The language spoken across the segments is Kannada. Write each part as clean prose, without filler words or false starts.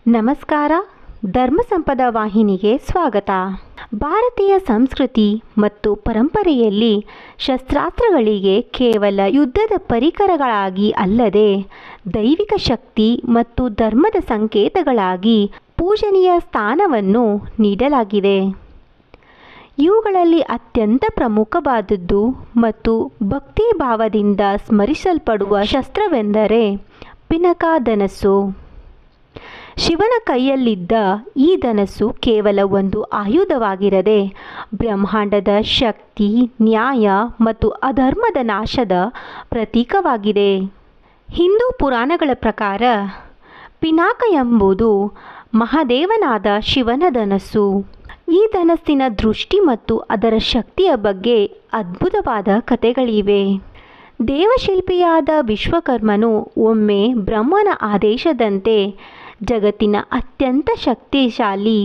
ನಮಸ್ಕಾರ. ಧರ್ಮಸಂಪದ ವಾಹಿನಿಗೆ ಸ್ವಾಗತ. ಭಾರತೀಯ ಸಂಸ್ಕೃತಿ ಮತ್ತು ಪರಂಪರೆಯಲ್ಲಿ ಶಸ್ತ್ರಾಸ್ತ್ರಗಳಿಗೆ ಕೇವಲ ಯುದ್ಧದ ಪರಿಕರಗಳಾಗಿ ಅಲ್ಲದೆ ದೈವಿಕ ಶಕ್ತಿ ಮತ್ತು ಧರ್ಮದ ಸಂಕೇತಗಳಾಗಿ ಪೂಜನೀಯ ಸ್ಥಾನವನ್ನು ನೀಡಲಾಗಿದೆ. ಇವುಗಳಲ್ಲಿ ಅತ್ಯಂತ ಪ್ರಮುಖವಾದದ್ದು ಮತ್ತು ಭಕ್ತಿಭಾವದಿಂದ ಸ್ಮರಿಸಲ್ಪಡುವ ಶಸ್ತ್ರವೆಂದರೆ ಪಿನಕ ಧನಸ್ಸು. ಶಿವನ ಕೈಯಲ್ಲಿದ್ದ ಈ ಧನಸ್ಸು ಕೇವಲ ಒಂದು ಆಯುಧವಾಗಿರದೆ ಬ್ರಹ್ಮಾಂಡದ ಶಕ್ತಿ, ನ್ಯಾಯ ಮತ್ತು ಅಧರ್ಮದ ನಾಶದ ಪ್ರತೀಕವಾಗಿದೆ. ಹಿಂದೂ ಪುರಾಣಗಳ ಪ್ರಕಾರ ಪಿನಾಕ ಎಂಬುದು ಮಹಾದೇವನಾದ ಶಿವನ ಧನಸ್ಸು. ಈ ಧನಸ್ಸಿನ ದೃಷ್ಟಿ ಮತ್ತು ಅದರ ಶಕ್ತಿಯ ಬಗ್ಗೆ ಅದ್ಭುತವಾದ ಕಥೆಗಳಿವೆ. ದೇವಶಿಲ್ಪಿಯಾದ ವಿಶ್ವಕರ್ಮನು ಒಮ್ಮೆ ಬ್ರಹ್ಮನ ಆದೇಶದಂತೆ ಜಗತ್ತಿನ ಅತ್ಯಂತ ಶಕ್ತಿಶಾಲಿ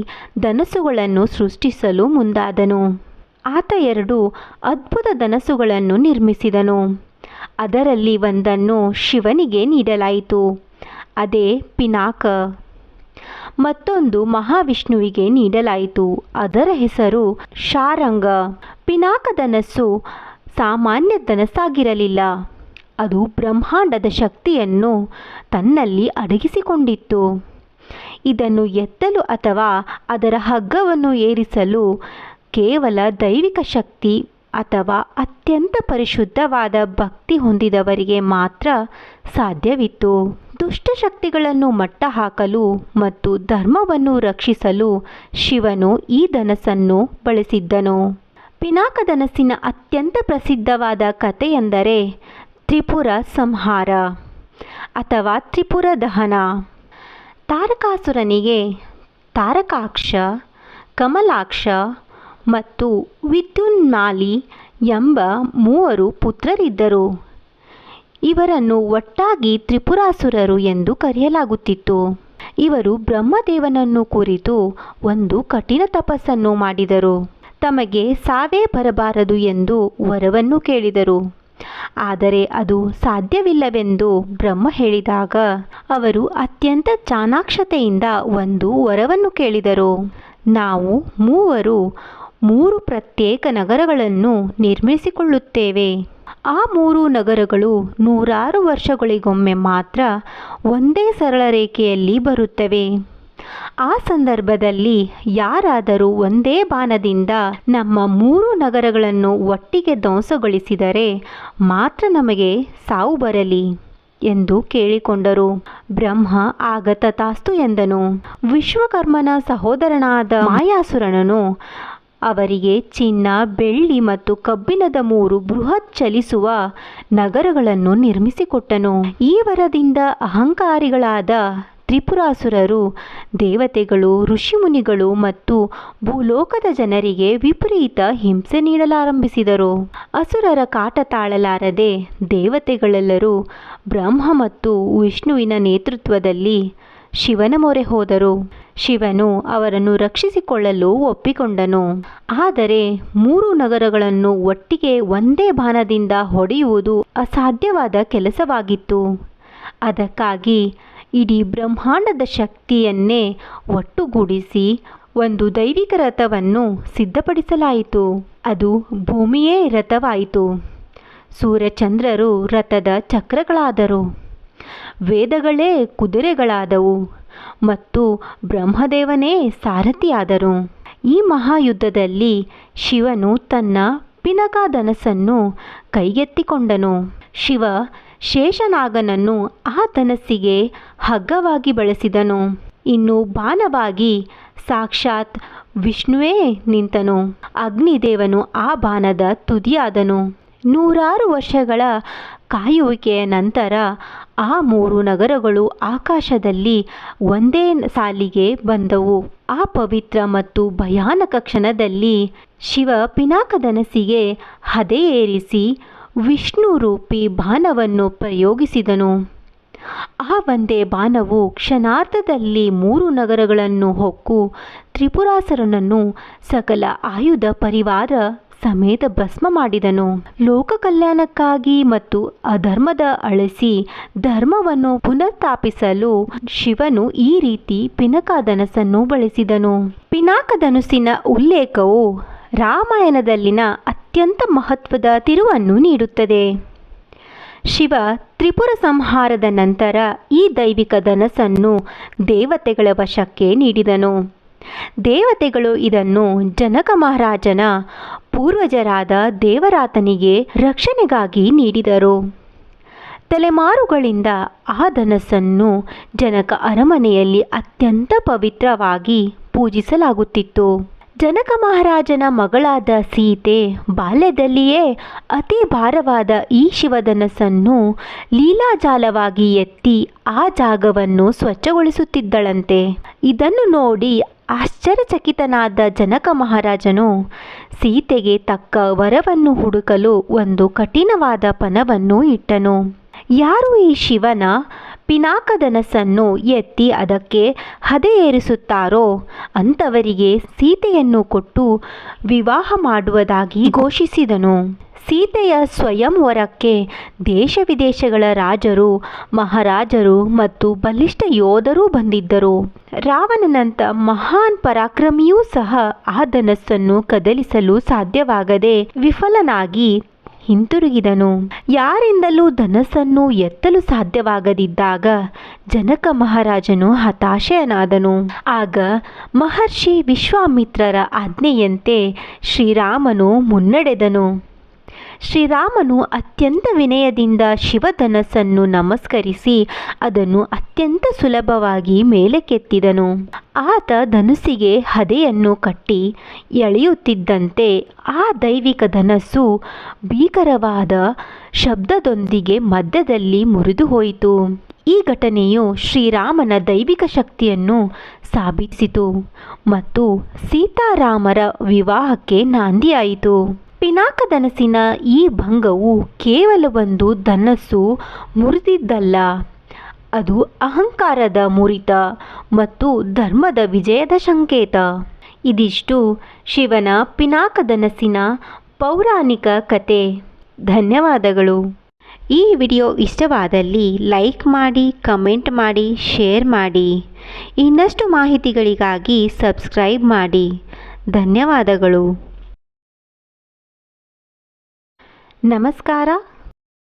ಧನಸ್ಸುಗಳನ್ನು ಸೃಷ್ಟಿಸಲು ಮುಂದಾದನು. ಆತ 2 ಅದ್ಭುತ ಧನಸ್ಸುಗಳನ್ನು ನಿರ್ಮಿಸಿದನು. ಅದರಲ್ಲಿ ಒಂದನ್ನು ಶಿವನಿಗೆ ನೀಡಲಾಯಿತು, ಅದೇ ಪಿನಾಕ. ಮತ್ತೊಂದು ಮಹಾವಿಷ್ಣುವಿಗೆ ನೀಡಲಾಯಿತು, ಅದರ ಹೆಸರು ಶಾರಂಗ. ಪಿನಾಕ ಧನಸ್ಸು ಸಾಮಾನ್ಯ ಧನಸ್ಸಾಗಿರಲಿಲ್ಲ, ಅದು ಬ್ರಹ್ಮಾಂಡದ ಶಕ್ತಿಯನ್ನು ತನ್ನಲ್ಲಿ ಅಡಗಿಸಿಕೊಂಡಿತ್ತು. ಇದನ್ನು ಎತ್ತಲು ಅಥವಾ ಅದರ ಹಗ್ಗವನ್ನು ಏರಿಸಲು ಕೇವಲ ದೈವಿಕ ಶಕ್ತಿ ಅಥವಾ ಅತ್ಯಂತ ಪರಿಶುದ್ಧವಾದ ಭಕ್ತಿ ಹೊಂದಿದವರಿಗೆ ಮಾತ್ರ ಸಾಧ್ಯವಿತ್ತು. ದುಷ್ಟಶಕ್ತಿಗಳನ್ನು ಮಟ್ಟಹಾಕಲು ಮತ್ತು ಧರ್ಮವನ್ನು ರಕ್ಷಿಸಲು ಶಿವನು ಈ ಧನಸ್ಸನ್ನು ಬಳಸಿದ್ದನು. ಪಿನಾಕ ಧನಸ್ಸಿನ ಅತ್ಯಂತ ಪ್ರಸಿದ್ಧವಾದ ಕಥೆಯೆಂದರೆ ತ್ರಿಪುರ ಸಂಹಾರ ಅಥವಾ ತ್ರಿಪುರ ದಹನ. ತಾರಕಾಸುರನಿಗೆ ತಾರಕಾಕ್ಷ, ಕಮಲಾಕ್ಷ ಮತ್ತು ವಿದ್ಯುನ್ಮಾಲಿ ಎಂಬ 3 ಪುತ್ರರಿದ್ದರು. ಇವರನ್ನು ಒಟ್ಟಾಗಿ ತ್ರಿಪುರಾಸುರರು ಎಂದು ಕರೆಯಲಾಗುತ್ತಿತ್ತು. ಇವರು ಬ್ರಹ್ಮದೇವನನ್ನು ಕುರಿತು ಒಂದು ಕಠಿಣ ತಪಸ್ಸನ್ನು ಮಾಡಿದರು. ತಮಗೆ ಸಾವೇ ಬರಬಾರದು ಎಂದು ವರವನ್ನು ಕೇಳಿದರು. ಆದರೆ ಅದು ಸಾಧ್ಯವಿಲ್ಲವೆಂದು ಬ್ರಹ್ಮ ಹೇಳಿದಾಗ ಅವರು ಅತ್ಯಂತ ಚಾಣಾಕ್ಷತೆಯಿಂದ ಒಂದು ವರವನ್ನು ಕೇಳಿದರು. ನಾವು 3 ಪ್ರತ್ಯೇಕ ನಗರಗಳನ್ನು ನಿರ್ಮಿಸಿಕೊಳ್ಳುತ್ತೇವೆ. ಆ 3 ನಗರಗಳು 100 ವರ್ಷಗಳಿಗೊಮ್ಮೆ ಮಾತ್ರ ಒಂದೇ ಸರಳ ರೇಖೆಯಲ್ಲಿ ಬರುತ್ತವೆ. ಆ ಸಂದರ್ಭದಲ್ಲಿ ಯಾರಾದರೂ ಒಂದೇ ಬಾಣದಿಂದ ನಮ್ಮ 3 ನಗರಗಳನ್ನು ಒಟ್ಟಿಗೆ ಧ್ವಂಸಗೊಳಿಸಿದರೆ ಮಾತ್ರ ನಮಗೆ ಸಾವು ಬರಲಿ ಎಂದು ಕೇಳಿಕೊಂಡರು. ಬ್ರಹ್ಮ ಆಗ ತಥಾಸ್ತು ಎಂದನು. ವಿಶ್ವಕರ್ಮನ ಸಹೋದರನಾದ ಮಾಯಾಸುರನು ಅವರಿಗೆ ಚಿನ್ನ, ಬೆಳ್ಳಿ ಮತ್ತು ಕಬ್ಬಿಣದ 3 ಬೃಹತ್ ಚಲಿಸುವ ನಗರಗಳನ್ನು ನಿರ್ಮಿಸಿಕೊಟ್ಟನು. ಈ ವರದಿಂದ ಅಹಂಕಾರಿಗಳಾದ ತ್ರಿಪುರಾಸುರರು ದೇವತೆಗಳು, ಋಷಿಮುನಿಗಳು ಮತ್ತು ಭೂಲೋಕದ ಜನರಿಗೆ ವಿಪರೀತ ಹಿಂಸೆ ನೀಡಲಾರಂಭಿಸಿದರು. ಅಸುರರ ಕಾಟ ತಾಳಲಾರದೆ ದೇವತೆಗಳೆಲ್ಲರೂ ಬ್ರಹ್ಮ ಮತ್ತು ವಿಷ್ಣುವಿನ ನೇತೃತ್ವದಲ್ಲಿ ಶಿವನ ಮೊರೆ ಹೋದರು. ಶಿವನು ಅವರನ್ನು ರಕ್ಷಿಸಿಕೊಳ್ಳಲು ಒಪ್ಪಿಕೊಂಡನು. ಆದರೆ 3 ನಗರಗಳನ್ನು ಒಟ್ಟಿಗೆ ಒಂದೇ ಬಾಣದಿಂದ ಹೊಡೆಯುವುದು ಅಸಾಧ್ಯವಾದ ಕೆಲಸವಾಗಿತ್ತು. ಅದಕ್ಕಾಗಿ ಇಡೀ ಬ್ರಹ್ಮಾಂಡದ ಶಕ್ತಿಯನ್ನೇ ಒಟ್ಟುಗೂಡಿಸಿ ಒಂದು ದೈವಿಕ ರಥವನ್ನು ಸಿದ್ಧಪಡಿಸಲಾಯಿತು. ಅದು ಭೂಮಿಯೇ ರಥವಾಯಿತು. ಸೂರ್ಯಚಂದ್ರರು ರಥದ ಚಕ್ರಗಳಾದರು, ವೇದಗಳೇ ಕುದುರೆಗಳಾದವು ಮತ್ತು ಬ್ರಹ್ಮದೇವನೇ ಸಾರಥಿಯಾದರು. ಈ ಮಹಾಯುದ್ಧದಲ್ಲಿ ಶಿವನು ತನ್ನ ಪಿನಕ ಧನಸ್ಸನ್ನು ಕೈಗೆತ್ತಿಕೊಂಡನು. ಶಿವ ಶೇಷನಾಗನನ್ನು ಆ ಧನಸ್ಸಿಗೆ ಹಗ್ಗವಾಗಿ ಬಳಸಿದನು. ಇನ್ನು ಬಾಣವಾಗಿ ಸಾಕ್ಷಾತ್ ವಿಷ್ಣುವೇ ನಿಂತನು. ಅಗ್ನಿದೇವನು ಆ ಬಾಣದ ತುದಿಯಾದನು. 100 ವರ್ಷಗಳ ಕಾಯುವಿಕೆಯ ನಂತರ ಆ 3 ನಗರಗಳು ಆಕಾಶದಲ್ಲಿ ಒಂದೇ ಸಾಲಿಗೆ ಬಂದವು. ಆ ಪವಿತ್ರ ಮತ್ತು ಭಯಾನಕ ಕ್ಷಣದಲ್ಲಿ ಶಿವ ಪಿನಾಕ ಧನಸ್ಸಿಗೆ ಹದೆ ಏರಿಸಿ ವಿಷ್ಣು ರೂಪಿ ಬಾಣವನ್ನು ಪ್ರಯೋಗಿಸಿದನು. ಆ ಒಂದೇ ಬಾಣವು ಕ್ಷಣಾರ್ಧದಲ್ಲಿ 3 ನಗರಗಳನ್ನು ಹೊಕ್ಕು ತ್ರಿಪುರಾಸುರನನ್ನು ಸಕಲ ಆಯುಧ ಪರಿವಾರ ಸಮೇತ ಭಸ್ಮ ಮಾಡಿದನು. ಲೋಕ ಕಲ್ಯಾಣಕ್ಕಾಗಿ ಮತ್ತು ಅಧರ್ಮದ ಅಳಿಸಿ ಧರ್ಮವನ್ನು ಪುನಃಸ್ಥಾಪಿಸಲು ಶಿವನು ಈ ರೀತಿ ಪಿನಾಕಧನಸ್ಸನ್ನು ಬಳಸಿದನು. ಪಿನಾಕಧನುಸ್ಸಿನ ಉಲ್ಲೇಖವು ರಾಮಾಯಣದಲ್ಲಿನ ಅತ್ಯಂತ ಮಹತ್ವದ ತಿರುವನ್ನು ನೀಡುತ್ತದೆ. ಶಿವ ತ್ರಿಪುರ ಸಂಹಾರದ ನಂತರ ಈ ದೈವಿಕ ಧನಸ್ಸನ್ನು ದೇವತೆಗಳ ವಶಕ್ಕೆ ನೀಡಿದನು. ದೇವತೆಗಳು ಇದನ್ನು ಜನಕ ಮಹಾರಾಜನ ಪೂರ್ವಜರಾದ ದೇವರಾತನಿಗೆ ರಕ್ಷಣೆಗಾಗಿ ನೀಡಿದರು. ತಲೆಮಾರುಗಳಿಂದ ಆ ಧನಸ್ಸನ್ನು ಜನಕ ಅರಮನೆಯಲ್ಲಿ ಅತ್ಯಂತ ಪವಿತ್ರವಾಗಿ ಪೂಜಿಸಲಾಗುತ್ತಿತ್ತು. ಜನಕ ಮಹಾರಾಜನ ಮಗಳಾದ ಸೀತೆ ಬಾಲ್ಯದಲ್ಲಿಯೇ ಅತಿ ಭಾರವಾದ ಈ ಶಿವಧನಸ್ಸನ್ನು ಲೀಲಾಜಾಲವಾಗಿ ಎತ್ತಿ ಆ ಜಾಗವನ್ನು ಸ್ವಚ್ಛಗೊಳಿಸುತ್ತಿದ್ದಳಂತೆ. ಇದನ್ನು ನೋಡಿ ಆಶ್ಚರ್ಯಚಕಿತನಾದ ಜನಕ ಮಹಾರಾಜನು ಸೀತೆಗೆ ತಕ್ಕ ವರವನ್ನು ಹುಡುಕಲು ಒಂದು ಕಠಿಣವಾದ ಪಣವನ್ನು ಇಟ್ಟನು. ಯಾರು ಈ ಶಿವನ ಪಿನಾಕಧನಸ್ಸನ್ನು ಎತ್ತಿ ಅದಕ್ಕೆ ಹದೆ ಏರಿಸುತ್ತಾರೋ ಅಂಥವರಿಗೆ ಸೀತೆಯನ್ನು ಕೊಟ್ಟು ವಿವಾಹ ಮಾಡುವುದಾಗಿ ಘೋಷಿಸಿದನು. ಸೀತೆಯ ಸ್ವಯಂವರಕ್ಕೆ ದೇಶ ವಿದೇಶಗಳ ರಾಜರು, ಮಹಾರಾಜರು ಮತ್ತು ಬಲಿಷ್ಠ ಯೋಧರೂ ಬಂದಿದ್ದರು. ರಾವಣನಂಥ ಮಹಾನ್ ಪರಾಕ್ರಮಿಯೂ ಸಹ ಆ ಧನಸ್ಸನ್ನು ಕದಲಿಸಲು ಸಾಧ್ಯವಾಗದೆ ವಿಫಲನಾಗಿ ಹಿಂತಿರುಗಿದನು. ಯಾರಿಂದಲೂ ಧನಸ್ಸನ್ನು ಎತ್ತಲು ಸಾಧ್ಯವಾಗದಿದ್ದಾಗ ಜನಕ ಮಹಾರಾಜನು ಹತಾಶನಾದನು. ಆಗ ಮಹರ್ಷಿ ವಿಶ್ವಾಮಿತ್ರರ ಆಜ್ಞೆಯಂತೆ ಶ್ರೀರಾಮನು ಮುನ್ನಡೆದನು. ಶ್ರೀರಾಮನು ಅತ್ಯಂತ ವಿನಯದಿಂದ ಶಿವಧನಸ್ಸನ್ನು ನಮಸ್ಕರಿಸಿ ಅದನ್ನು ಅತ್ಯಂತ ಸುಲಭವಾಗಿ ಮೇಲಕ್ಕೆತ್ತಿದನು. ಆತ ಧನುಸ್ಸಿಗೆ ಹದೆಯನ್ನು ಕಟ್ಟಿ ಎಳೆಯುತ್ತಿದ್ದಂತೆ ಆ ದೈವಿಕ ಧನಸ್ಸು ಭೀಕರವಾದ ಶಬ್ದದೊಂದಿಗೆ ಮಧ್ಯದಲ್ಲಿ ಮುರಿದು ಹೋಯಿತು. ಈ ಘಟನೆಯು ಶ್ರೀರಾಮನ ದೈವಿಕ ಶಕ್ತಿಯನ್ನು ಸಾಬೀತಿಸಿತು ಮತ್ತು ಸೀತಾರಾಮರ ವಿವಾಹಕ್ಕೆ ನಾಂದಿಯಾಯಿತು. ಪಿನಾಕಧನಸ್ಸಿನ ಈ ಭಂಗವು ಕೇವಲ ಒಂದು ಧನಸ್ಸು ಮುರಿದಿದ್ದಲ್ಲ, ಅದು ಅಹಂಕಾರದ ಮುರಿತ ಮತ್ತು ಧರ್ಮದ ವಿಜಯದ ಸಂಕೇತ. ಇದಿಷ್ಟು ಶಿವನ ಪಿನಾಕಧನಸ್ಸಿನ ಪೌರಾಣಿಕ ಕತೆ. ಧನ್ಯವಾದಗಳು. ಈ ವಿಡಿಯೋ ಇಷ್ಟವಾದಲ್ಲಿ ಲೈಕ್ ಮಾಡಿ, ಕಮೆಂಟ್ ಮಾಡಿ, ಶೇರ್ ಮಾಡಿ. ಇನ್ನಷ್ಟು ಮಾಹಿತಿಗಳಿಗಾಗಿ ಸಬ್ಸ್ಕ್ರೈಬ್ ಮಾಡಿ. ಧನ್ಯವಾದಗಳು. ನಮಸ್ಕಾರ.